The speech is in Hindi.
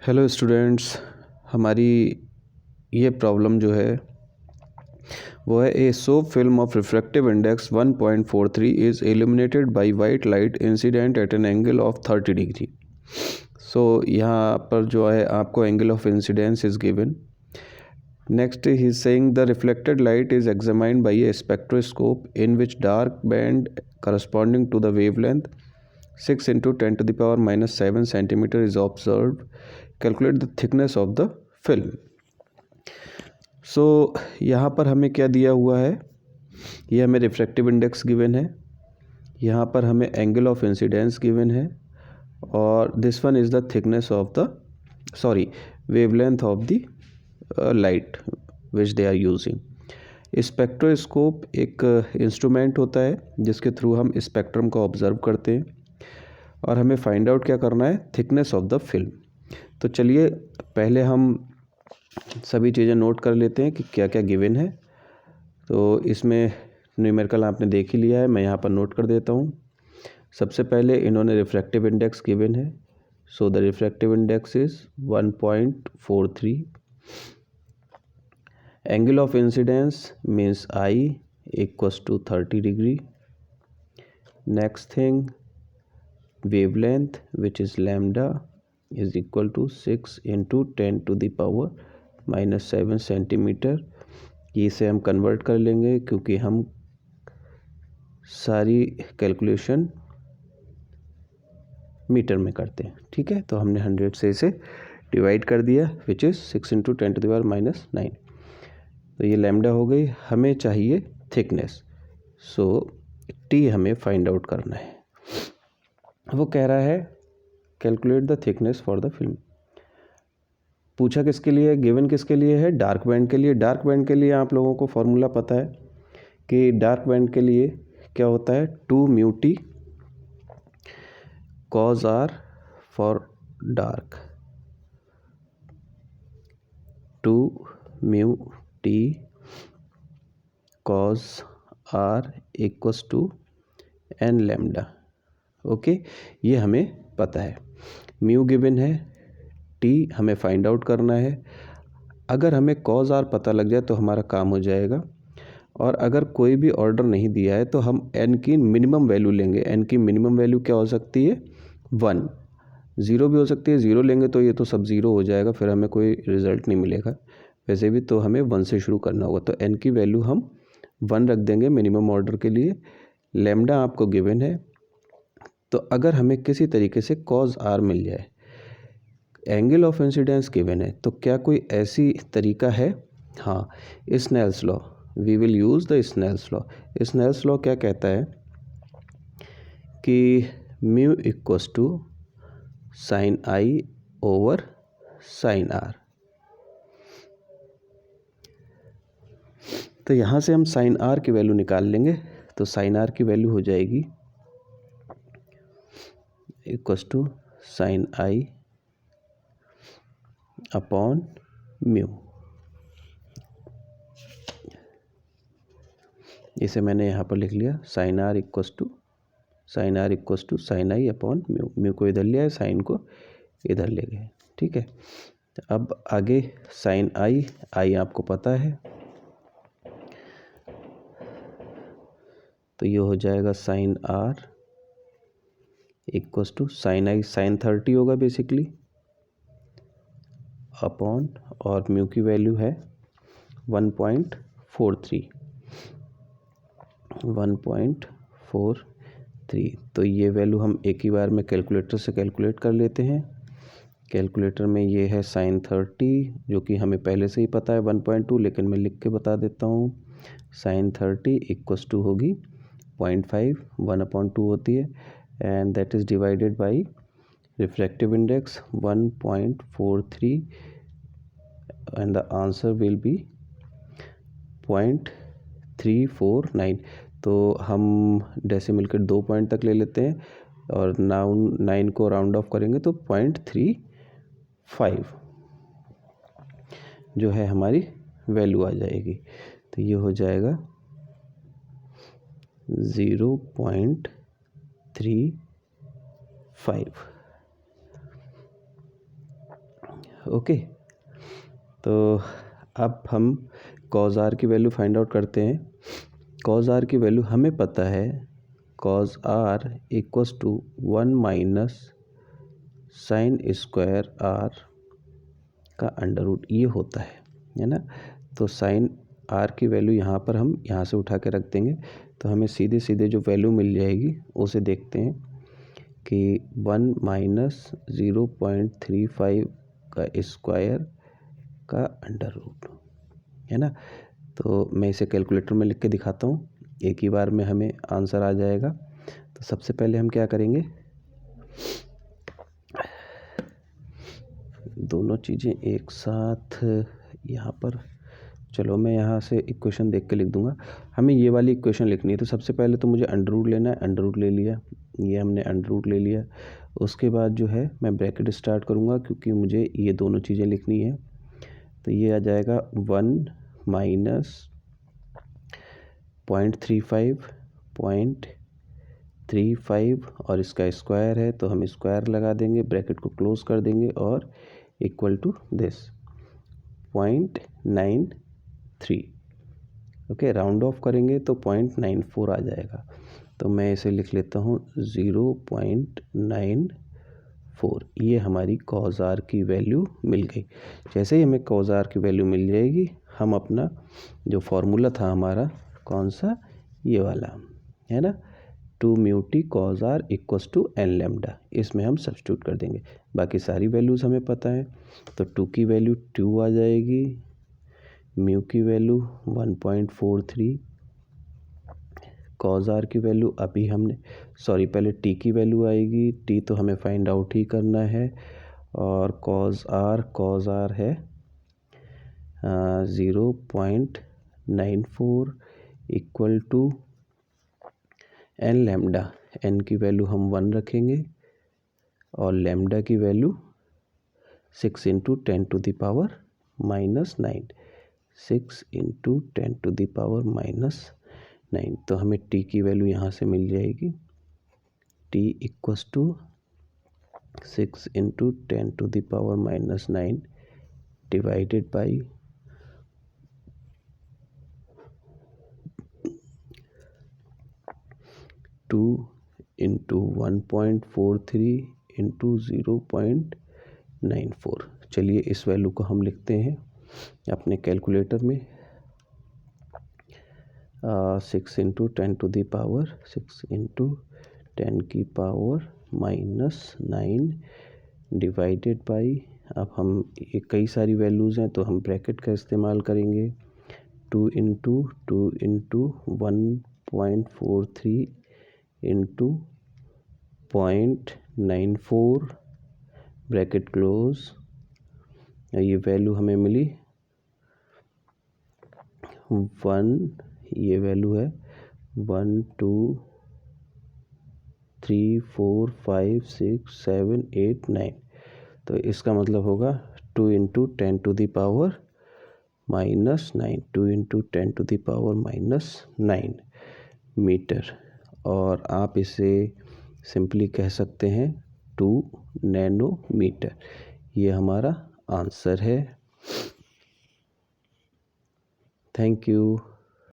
हेलो स्टूडेंट्स, हमारी ये प्रॉब्लम जो है वो है a soap film of refractive index 1.43 is illuminated by white light incident at an angle of 30 degree. So यहाँ पर जो है आपको angle of incidence is given. Next he is saying the reflected light is examined by a spectroscope in which dark band corresponding to the wavelength 6 into 10 to the power minus 7 centimeter is observed. Calculate the thickness of the film. सो यहाँ पर हमें क्या दिया हुआ है, ये हमें रिफ्रैक्टिव इंडेक्स गिवन है, यहाँ पर हमें एंगल ऑफ इंसिडेंस गिवन है और this one is the thickness of the wavelength of the light which they are using. Spectroscope एक इंस्ट्रूमेंट होता है जिसके थ्रू हम स्पेक्ट्रम को ऑब्जर्व करते हैं और हमें फाइंड आउट क्या करना है, थिकनेस ऑफ द फिल्म। तो चलिए पहले हम सभी चीज़ें नोट कर लेते हैं कि क्या क्या गिवन है। तो इसमें न्यूमेरिकल आपने देख ही लिया है, मैं यहाँ पर नोट कर देता हूँ। सबसे पहले इन्होंने रिफ्रैक्टिव इंडेक्स गिवन है, so the refractive index is 1.43। Angle of incidence means i equals to 30 degree. Next thing, wavelength which is lambda is equal to 6 into 10 to the power minus 7 centimetre. इसे हम कन्वर्ट कर लेंगे क्योंकि हम सारी कैलकुलेशन मीटर में करते हैं, ठीक है। तो हमने 100 से इसे डिवाइड कर दिया which is 6 into 10 to the power minus 9। तो ये लैम्डा हो गई। हमें चाहिए थिकनेस, सो टी हमें फाइंड आउट करना है। वो कह रहा है calculate the thickness for the film. पूछा किसके लिए, गिवन किसके लिए है, डार्क बैंड के लिए। डार्क बैंड के लिए आप लोगों को फॉर्मूला पता है कि डार्क बैंड के लिए क्या होता है, 2 mu t cos r for dark, 2 mu t cos r equals to n lambda. Okay, ये हमें पता है। म्यू गिवन है, टी हमें फाइंड आउट करना है। अगर हमें कॉज आर पता लग जाए तो हमारा काम हो जाएगा, और अगर कोई भी ऑर्डर नहीं दिया है तो हम एन की मिनिमम वैल्यू लेंगे। एन की मिनिमम वैल्यू क्या हो सकती है, 1, 0 भी हो सकती है। 0 लेंगे तो ये तो सब 0 हो जाएगा, फिर हमें कोई रिजल्ट नहीं मिलेगा। वैसे भी तो हमें 1 से शुरू करना होगा, तो एन की वैल्यू हम 1 रख देंगे मिनिमम ऑर्डर के लिए। लैम्डा आपको गिवन है, तो अगर हमें किसी तरीके से कॉज आर मिल जाए, एंगल ऑफ इंसिडेंस गिवन है, तो क्या कोई ऐसी तरीका है, हाँ, Snell's law, we will use the Snell's law. Snell's law क्या कहता है कि mu equals to sine i over sine r. तो यहाँ से हम साइन आर की वैल्यू निकाल लेंगे, तो साइन आर की वैल्यू हो जाएगी equals to sine i upon mu. इसे मैंने यहाँ पर लिख लिया, sine r equals to sine i upon mu. Mu को इधर लिया है, साइन को इधर ले गए, ठीक है। अब आगे साइन आई आपको पता है, तो ये हो जाएगा sine r equals to sine i, sine 30 होगा बेसिकली, अपॉन, और म्यू की वैल्यू है 1.43। तो ये वैल्यू हम एक ही बार में कैलकुलेटर से कैलकुलेट कर लेते हैं। कैलकुलेटर में ये है साइन 30, जो कि हमें पहले से ही पता है 1.2, लेकिन मैं लिख के बता देता हूँ। साइन 30 इक्वल्स टू होगी 0.5, 1/2 होती है, and that is divided by refractive index 1.43, and the answer will be 0.349। तो हम डेसिमल के 2 पॉइंट तक ले लेते हैं और 9 को राउंड ऑफ करेंगे तो 0.35 जो है हमारी वैल्यू आ जाएगी। तो ये हो जाएगा 0.35। ओके, तो अब हम कॉज आर की वैल्यू फाइंड आउट करते हैं। कॉज आर की वैल्यू हमें पता है, cos r equals to 1 minus sine square r का अंडर रूट, ये होता है ना। तो साइन आर की वैल्यू यहाँ पर हम यहाँ से उठा के रख देंगे, तो हमें सीधे सीधे जो वैल्यू मिल जाएगी उसे देखते हैं कि 1 माइनस 0.35 का स्क्वायर का अंडर रूट, है ना। तो मैं इसे कैलकुलेटर में लिख के दिखाता हूँ, एक ही बार में हमें आंसर आ जाएगा। तो सबसे पहले हम क्या करेंगे, दोनों चीज़ें एक साथ यहाँ पर, चलो मैं यहाँ से इक्वेशन देख के लिख दूँगा। हमें ये वाली इक्वेशन लिखनी है, तो सबसे पहले तो मुझे अंडर रूट लेना है। अंडर रूट ले लिया, ये हमने अंडर रूट ले लिया। उसके बाद जो है मैं ब्रैकेट स्टार्ट करूँगा, क्योंकि मुझे ये दोनों चीज़ें लिखनी है। तो ये आ जाएगा 1 माइनस 0.35 और इसका स्क्वायर है, तो हम स्क्वायर लगा देंगे, ब्रैकेट को क्लोज कर देंगे और equal to this 0.93। Okay, round off करेंगे तो 0.94 आ जाएगा। तो मैं इसे लिख लेता हूँ 0.94। ये हमारी कॉज आर की वैल्यू मिल गई। जैसे ही हमें कॉज आर की वैल्यू मिल जाएगी, हम अपना जो फॉर्मूला था हमारा, कौन सा, ये वाला है ना, 2 mu t cos r equals to n lambda, इसमें हम सब्स्टिट्यूट कर देंगे। बाकी सारी वैल्यूज़ हमें पता है, तो 2 की वैल्यू 2 आ जाएगी, म्यू की वैल्यू 1.43, कॉज आर की वैल्यू अभी हमने, सॉरी पहले टी की वैल्यू आएगी, टी तो हमें फाइंड आउट ही करना है, और कॉज आर है 0.94 equal to n lambda. N की वैल्यू हम 1 रखेंगे और लैम्डा की value 6 into 10 to the power minus 9, 6 into 10 to the power minus 9। तो हमें टी की वैल्यू यहाँ से मिल जाएगी, t equals to 6 into 10 to the power minus 9 divided by 2 into 1.43 into 0.94। चलिए इस वैल्यू को हम लिखते हैं अपने कैलकुलेटर में, 6 into 10 to the power 6 into 10 की पावर माइनस 9 डिवाइडेड बाई, अब हम ये कई सारी वैल्यूज़ हैं तो हम ब्रैकेट का इस्तेमाल करेंगे, 2 इंटू 1.43 इंटू 0.94 ब्रैकेट क्लोज। ये वैल्यू हमें मिली 1, ये वैल्यू है 1 2 3 4 5 6 7 8 9। तो इसका मतलब होगा 2 into 10 to the power minus 9, 2 into 10 to the power minus 9 metre, और आप इसे सिंपली कह सकते हैं 2 नैनोमीटर। ये हमारा आंसर है। Thank you.